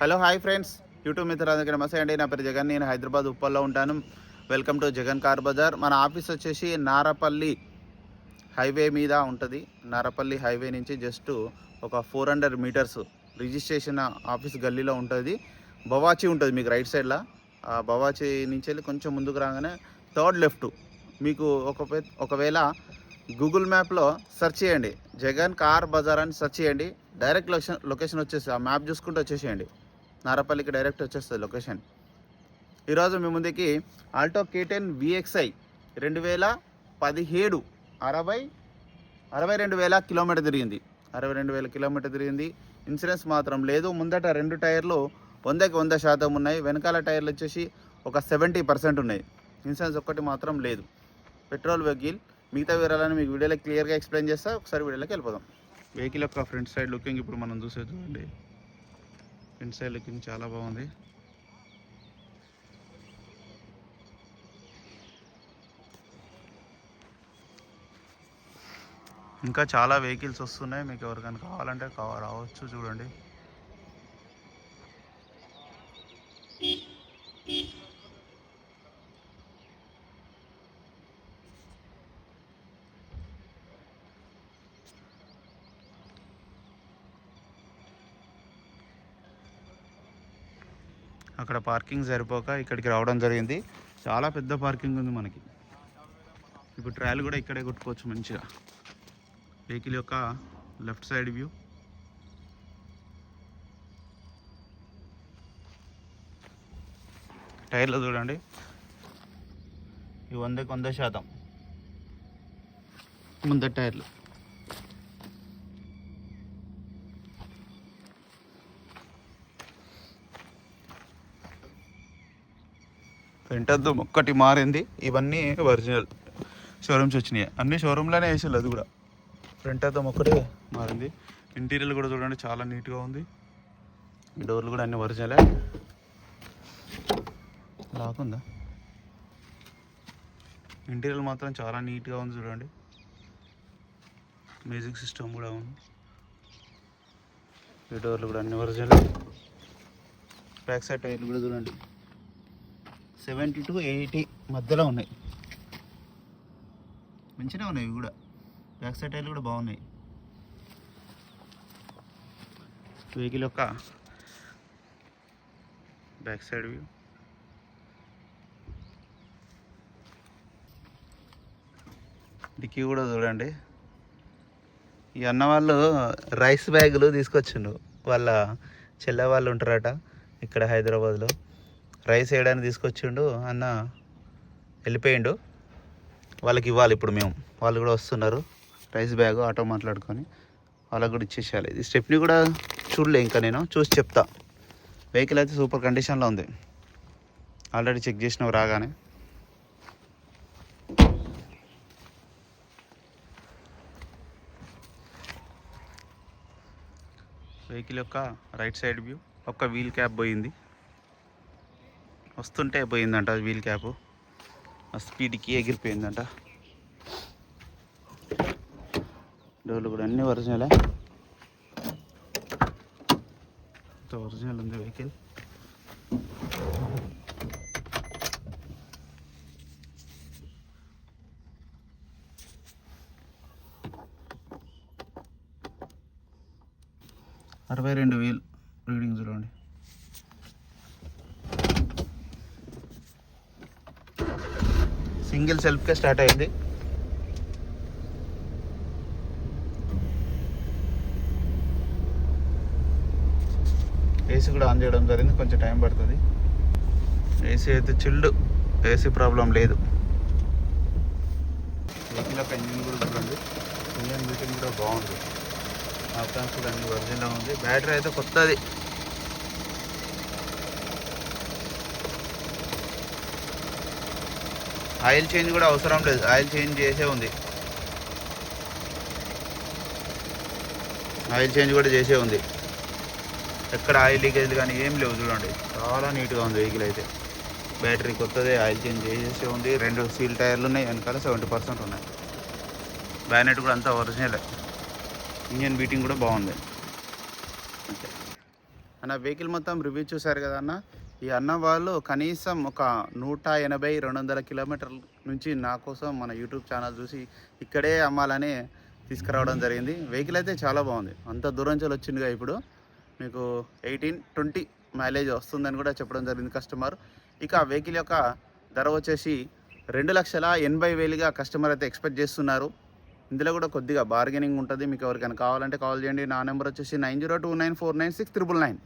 Hello hi friends, YouTube మిత్రులందరికీ నమస్తే అండి. నా పేరు జగన్, నేను హైదరాబాద్ ఉప్పల్లో ఉంటాను. Welcome to Jagan car Bazaar. మన ఆఫీస్ వచ్చేసి నారపల్లి హైవే మీద ఉంటుంది. నారపల్లి హైవే నుంచి జస్ట్ ఒక 400 మీటర్స్ రిజిస్ట్రేషన్ ఆఫీస్ గల్లీలో ఉంటుంది. బవాచి ఉంటుంది మీకు రైట్ సైడ్లో. ఆ బవాచి నుంచి వెళ్ళి కొంచెం ముందుకు రాగానే థర్డ్ లెఫ్ట్ మీకు ఒకవేళ గూగుల్ మ్యాప్లో సెర్చ్ చేయండి, జగన్ కార్ బజార్ అని సెర్చ్ చేయండి. డైరెక్ట్ లొకేషన్ వచ్చేసి ఆ మ్యాప్ చూసుకుంటూ వచ్చేసేయండి. నారపల్లికి డైరెక్ట్ వచ్చేస్తుంది లొకేషన్. ఈరోజు మీ ముందుకి ఆల్టో K10 VXI 2017 62,000 కిలోమీటర్ తిరిగింది. 62,000 కిలోమీటర్ తిరిగింది. ఇన్సూరెన్స్ మాత్రం లేదు. ముందట 2 టైర్లు 100% ఉన్నాయి. వెనకాల టైర్లు వచ్చేసి ఒక 70% ఉన్నాయి. ఇన్సూరెన్స్ ఒక్కటి మాత్రం లేదు. Petrol vehicle. మిగతా వివరాలను మీకు వీడియోలో క్లియర్గా ఎక్స్ప్లెయిన్ చేస్తా. ఒకసారి వీడియోలోకి వెళ్ళిపోదాం. వెహికల్ యొక్క ఫ్రంట్ సైడ్ లుకింగ్ ఇప్పుడు మనం చూసేది చూడండి. ఫ్రంట్ సైడ్ లుకింగ్ చాలా బాగుంది. ఇంకా చాలా వెహికల్స్ వస్తున్నాయి. మీకు ఎవరికైనా కావాలంటే రావచ్చు. చూడండి, అక్కడ పార్కింగ్ సరిపోక ఇక్కడికి రావడం జరిగింది. చాలా పెద్ద పార్కింగ్ ఉంది మనకి. ఇప్పుడు ట్రయల్ కూడా ఇక్కడే కొట్టుకోవచ్చు మంచిగా. వెహికల్ యొక్క లెఫ్ట్ సైడ్ వ్యూ. టైర్లు చూడండి, ఇవి 100% ముందర టైర్లు. ఫ్రంట్ అద్దం ఒక్కటి మారింది. ఇవన్నీ ఒరిజినల్ షోరూమ్స్ వచ్చినాయి. అన్ని షోరూంలోనే వేసారు. అది కూడా ఫ్రంట్ అద్దం ఒక్కటే మారింది. ఇంటీరియర్ కూడా చూడండి, చాలా నీట్గా ఉంది. డోర్లు కూడా అన్ని ఒరిజినలే. లాకుందా? ఇంటీరియర్ మాత్రం చాలా నీట్గా ఉంది చూడండి. మ్యూజిక్ సిస్టమ్ కూడా ఉంది. ఈ డోర్లు కూడా అన్ని ఒరిజినల్. బ్యాక్ సైడ్ టైర్లు కూడా చూడండి, 70 to 80 మధ్యలో ఉన్నాయి. మంచిగా ఉన్నాయి ఇవి కూడా. బ్యాక్ సైడ్ టైర్లు కూడా బాగున్నాయి. వెహికల్ యొక్క బ్యాక్ సైడ్ వ్యూ. డిక్కీ కూడా చూడండి. ఈ అన్న వాళ్ళు రైస్ బ్యాగులు తీసుకొచ్చిండు. వాళ్ళ చెల్లె వాళ్ళు ఉంటారట ఇక్కడ హైదరాబాద్లో. రైస్ వేయడానికి తీసుకొచ్చిండు అన్న. వెళ్ళిపోయిండు. వాళ్ళకి ఇవ్వాలి ఇప్పుడు మేము. వాళ్ళు కూడా వస్తున్నారు. రైస్ బ్యాగ్ ఆటో మాట్లాడుకొని వాళ్ళకి కూడా ఇచ్చేసేయాలి. ఇది స్టెప్ని కూడా చూడలే, ఇంకా నేను చూసి చెప్తా. వెహికల్ అయితే సూపర్ కండిషన్లో ఉంది. ఆల్రెడీ చెక్ చేసినావు రాగానే. వెహికల్ యొక్క రైట్ సైడ్ వ్యూ. ఒక్క వీల్ క్యాప్ పోయింది, వస్తుంటే పోయిందంట వీల్ క్యాప్. స్పీడ్కి ఎగిరిపోయిందంట. డోర్లు కూడా అన్నీ ఒరిజినలే. ఒరిజినల్ ఉంది వెహికల్. $62,000 రీడింగ్ చూడండి. సింగిల్ సెల్ఫ్కే స్టార్ట్ అయింది. ఏసీ కూడా ఆన్ చేయడం జరిగింది. కొంచెం టైం పడుతుంది. ఏసీ అయితే చిల్డ్, ఏసీ ప్రాబ్లం లేదు. వెహికల్ యొక్క ఇంజిన్ కూడా చూడండి. ఇంజిన్ మీటింగ్ కూడా బాగుంది. ఆప్షన్స్ కూడా అన్ని ఒరిజినల్ ఉంది. బ్యాటరీ అయితే కొత్తది. ఆయిల్ చేంజ్ కూడా అవసరం లేదు, ఆయిల్ చేంజ్ చేసే ఉంది. ఆయిల్ చేంజ్ కూడా చేసే ఉంది. ఎక్కడ ఆయిల్ లీకేజ్ కానీ ఏం లేవు చూడండి. చాలా నీట్గా ఉంది వెహికల్ అయితే. బ్యాటరీ కొత్తదే, ఆయిల్ చేంజ్ చేసే ఉంది. 2 సీల్ టైర్లు ఉన్నాయి. వెనకాల 70% ఉన్నాయి. బ్యానెట్ కూడా అంతా ఒరిజినలే. ఇంజన్ బీటింగ్ కూడా బాగుంది. అన్న వెహికల్ మొత్తం రివ్యూ చూశారు కదా అన్న. ఈ అన్న వాళ్ళు కనీసం ఒక 180-200 కిలోమీటర్ల నుంచి నా కోసం మన యూట్యూబ్ ఛానల్ చూసి ఇక్కడే అమ్మాలని తీసుకురావడం జరిగింది. వెహికల్ అయితే చాలా బాగుంది. అంత దూరం నుంచి వచ్చిందిగా ఇప్పుడు మీకు 18-20 మైలేజ్ వస్తుందని కూడా చెప్పడం జరిగింది కస్టమర్. ఇక ఆ వెహికల్ యొక్క ధర వచ్చేసి 2,80,000గా కస్టమర్ అయితే ఎక్స్పెక్ట్ చేస్తున్నారు. ఇందులో కూడా కొద్దిగా బార్గెనింగ్ ఉంటుంది. మీకు ఎవరికైనా కావాలంటే కాల్ చేయండి. నా నెంబర్ వచ్చేసి 9029496999.